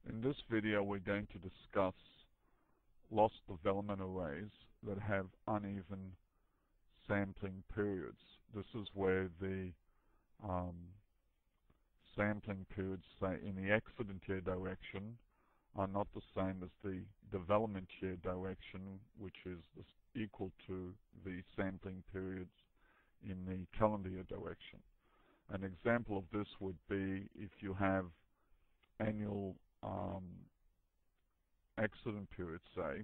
In this video, we're going to discuss loss development arrays that have uneven sampling periods. This is where the sampling periods, say, in the accident year direction are not the same as the development year direction, which is equal to the sampling periods in the calendar year direction. An example of this would be if you have annual accident periods, say,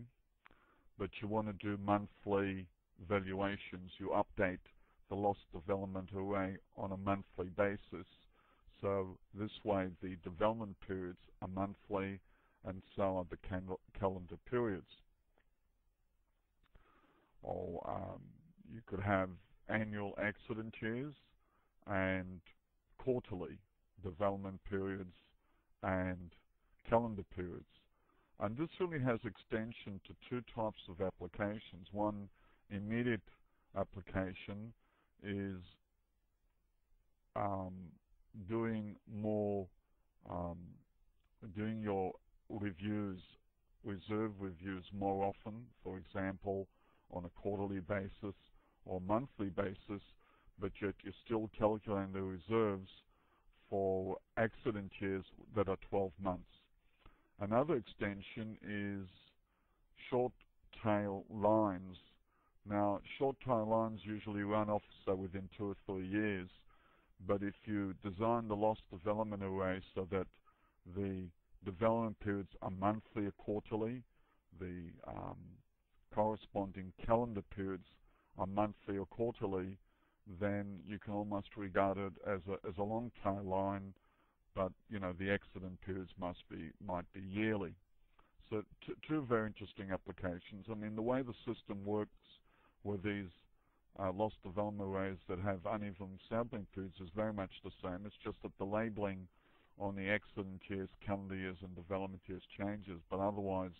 but you want to do monthly valuations. You update the loss development array on a monthly basis. So this way the development periods are monthly and so are the calendar periods. Or you could have annual accident years and quarterly development periods and calendar periods. And this really has extension to two types of applications. One immediate application is doing your reviews, reserve reviews more often, for example, on a quarterly basis or monthly basis, but yet you're still calculating the reserves for accident years that are 12 months. Another extension is short tail lines. Now, short tail lines usually run off, so within 2 or 3 years, but if you design the loss development array so that the development periods are monthly or quarterly, the corresponding calendar periods are monthly or quarterly, then you can almost regard it as a long tail line, but the accident periods might be yearly. So two very interesting applications. I mean, the way the system works with these loss development arrays that have uneven sampling periods is very much the same. It's just that the labeling on the accident years, calendar years, and development years changes, but otherwise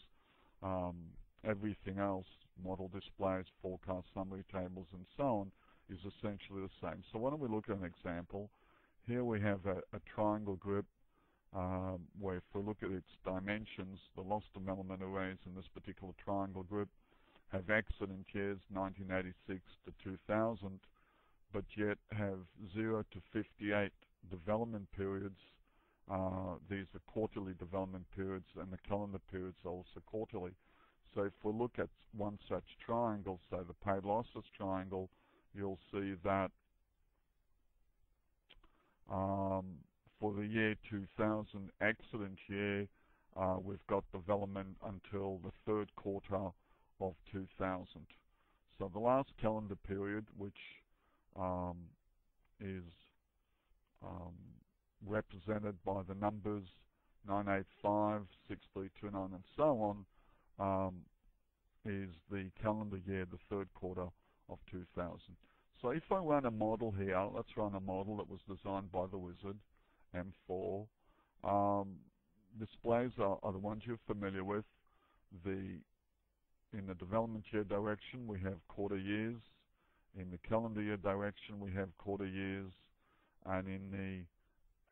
everything else, model displays, forecast summary tables, and so on, is essentially the same. So why don't we look at an example. Here we have a triangle group where if we look at its dimensions, the loss development arrays in this particular triangle group have accident years 1986 to 2000, but yet have 0 to 58 development periods. These are quarterly development periods, and the calendar periods are also quarterly. So if we look at one such triangle, say the paid losses triangle, you'll see that for the year 2000 accident year, we've got development until the third quarter of 2000. So the last calendar period, which is represented by the numbers 985, 6329, and so on, is the calendar year, the third quarter of 2000. So if I run a model here, let's run a model that was designed by the wizard, M4. Displays are the ones you're familiar with. In the development year direction, we have quarter years. In the calendar year direction, we have quarter years. And in the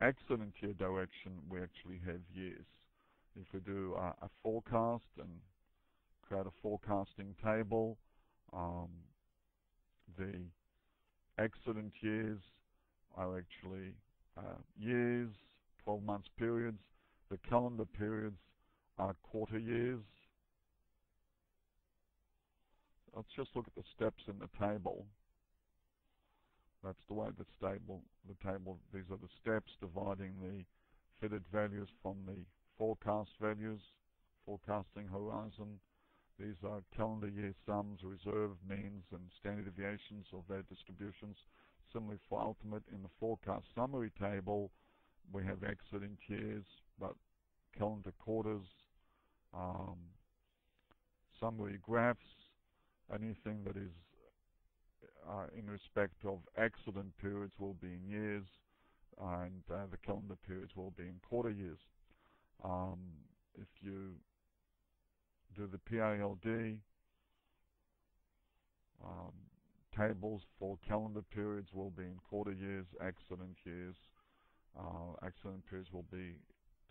accident year direction, we actually have years. If we do a forecast and create a forecasting table, the accident years are actually years, 12 months periods. The calendar periods are quarter years. Let's just look at the steps in the table. That's the way the table, these are the steps dividing the fitted values from the forecast values, forecasting horizon. These are calendar year sums, reserve, means, and standard deviations of their distributions. Similarly for ultimate, in the forecast summary table, we have accident years, but calendar quarters, summary graphs, anything that is in respect of accident periods will be in years, and the calendar periods will be in quarter years. If you do the PALD, tables for calendar periods will be in quarter years, accident periods will be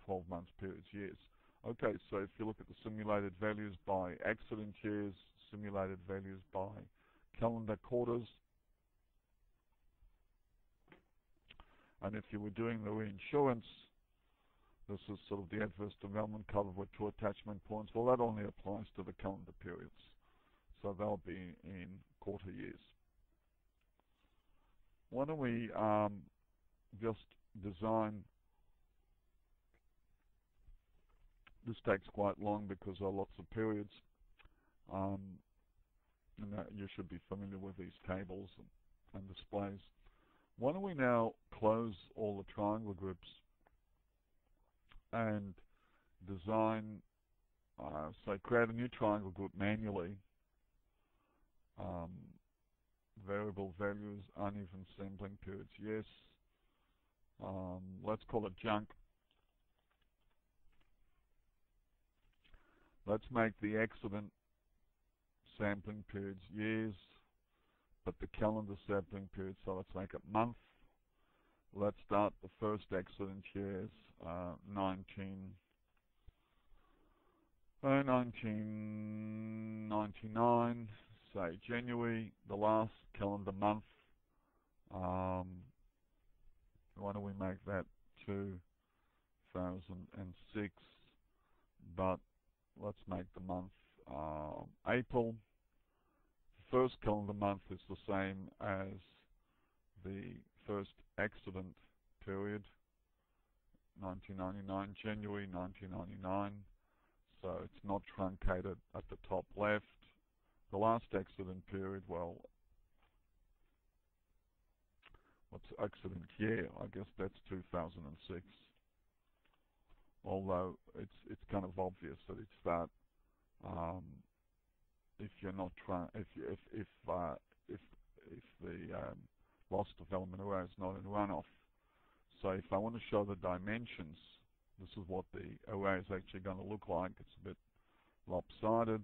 12 months, periods, years. Okay, so if you look at the simulated values by accident years, simulated values by calendar quarters, and if you were doing the reinsurance, this is sort of the adverse development cover with 2 attachment points. Well, that only applies to the calendar periods. So they'll be in quarter years. Why don't we just design. This takes quite long because there are lots of periods. And you should be familiar with these tables and displays. Why don't we now close all the triangle groups and design, so create a new triangle group manually. Variable values, uneven sampling periods, yes. Let's call it junk. Let's make the accident sampling periods years, but the calendar sampling period, so let's make it month. Let's start the first accident years, 1999, say January, the last calendar month. Why don't we make that 2006, but let's make the month April. The first calendar month is the same as the first accident period, 1999, January 1999. So it's not truncated at the top left. The last accident period, well, what's accident year? I guess that's 2006. Although it's kind of obvious that it's that. If you're not trying, if the loss development array is not in runoff. So if I want to show the dimensions, this is what the array is actually going to look like. It's a bit lopsided,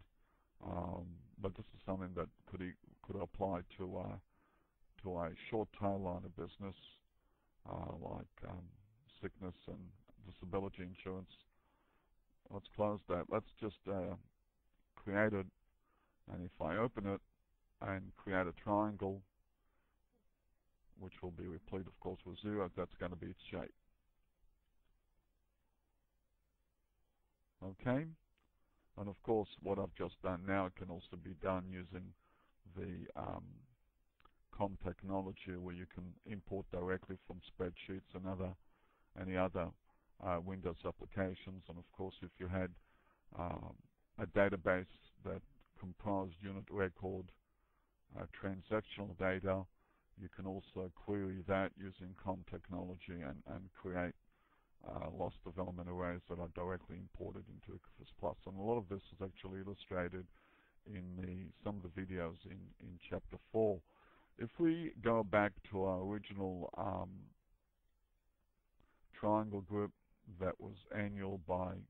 but this is something that could apply to a short tail line of business, like sickness and disability insurance. Let's close that. Let's just create it, and if I open it and create a triangle, which will be replete, of course, with 0, that's going to be its shape. Okay, and of course, what I've just done now can also be done using the COM technology, where you can import directly from spreadsheets and any other Windows applications. And of course, if you had a database that comprised unit record transactional data, you can also query that using COM technology and create loss development arrays that are directly imported into ICFIS+. And a lot of this is actually illustrated in some of the videos in Chapter 4. If we go back to our original triangle group that was annual by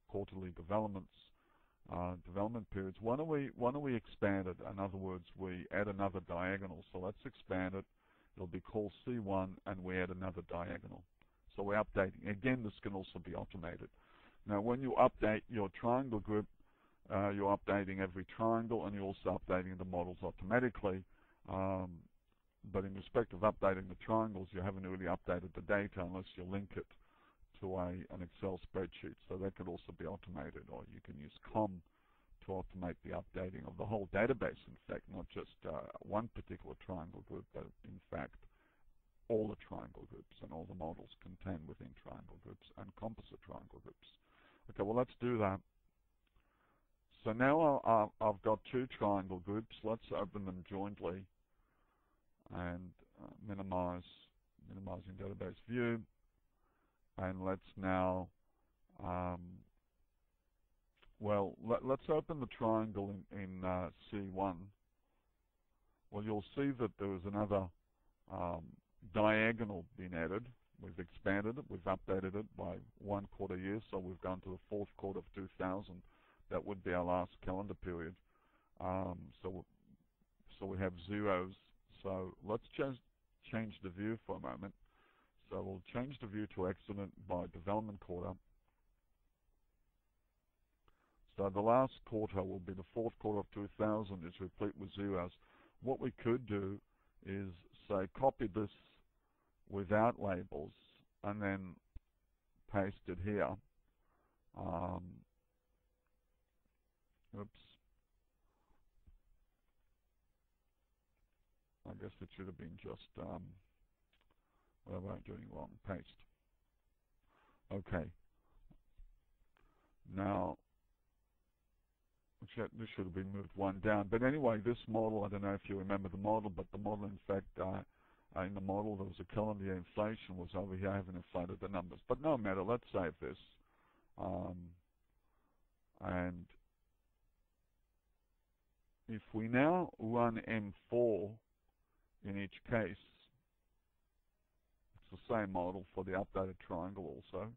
quarterly development periods, why don't we expand it? In other words, we add another diagonal. So let's expand it. It'll be called C1, and we add another diagonal. So we're updating. Again, this can also be automated. Now, when you update your triangle group, you're updating every triangle, and you're also updating the models automatically. But in respect of updating the triangles, you haven't really updated the data unless you link it to an Excel spreadsheet. So that could also be automated, or you can use COM to automate the updating of the whole database, in fact, not just one particular triangle group, but in fact all the triangle groups and all the models contained within triangle groups and composite triangle groups. Okay, well, let's do that. So now I've got 2 triangle groups. Let's open them jointly and minimizing database view. And let's now, let's open the triangle in C1. Well, you'll see that there is another diagonal being added. We've expanded it. We've updated it by 1 quarter year, so we've gone to the 4th quarter of 2000. That would be our last calendar period. So we have zeros. So let's just change the view for a moment. So we'll change the view to accident by development quarter. So the last quarter will be the fourth quarter of 2000, is replete with zeros. What we could do is, say, copy this without labels and then paste it here. Oops. I guess it should have been just, what am I doing wrong? Paste. Okay. Now, this should have been moved one down. But anyway, this model, I don't know if you remember the model, but the model, in fact, in the model, there was a calendar year inflation was over here. I haven't inflated the numbers. But no matter, let's save this. And if we now run M4 in each case, it's the same model for the updated triangle also.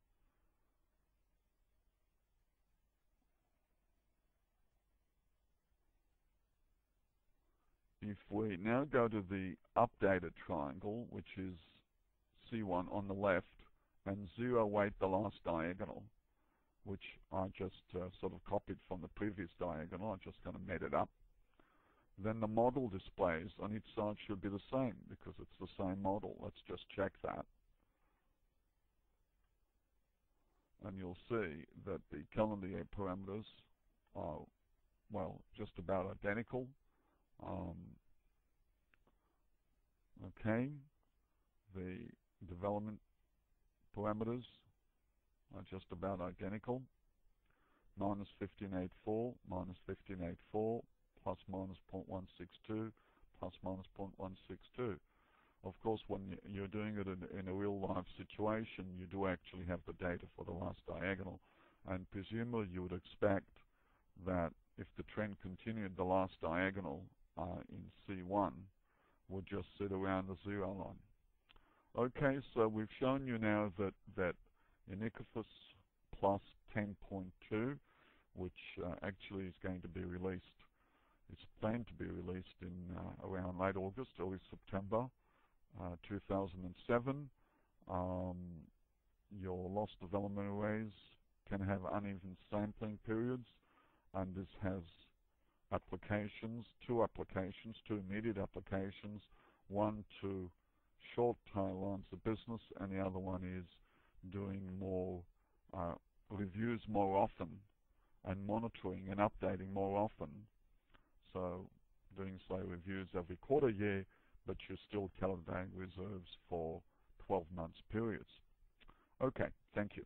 If we now go to the updated triangle, which is C1 on the left, and zero weight the last diagonal, which I just sort of copied from the previous diagonal, I'm just going to made it up, then the model displays on each side should be the same because it's the same model. Let's just check that. And you'll see that the calendar year parameters are, well, just about identical. Okay, the development parameters are just about identical. Minus 1584, minus 1584, plus minus 0.162, plus minus 0.162. Of course, when you're doing it in a real-life situation, you do actually have the data for the last diagonal. And presumably you would expect that if the trend continued, the last diagonal in C1 would just sit around the zero line. Okay, so we've shown you now that Iniquifus plus 10.2, which actually is going to be released, it's planned to be released in around late August, early September 2007. Your loss development arrays can have uneven sampling periods, and this has two immediate applications, one to short tail lines of business, and the other one is doing more reviews more often and monitoring and updating more often. So doing, say, reviews every quarter year, but you're still calculating reserves for 12 months periods. Okay, thank you.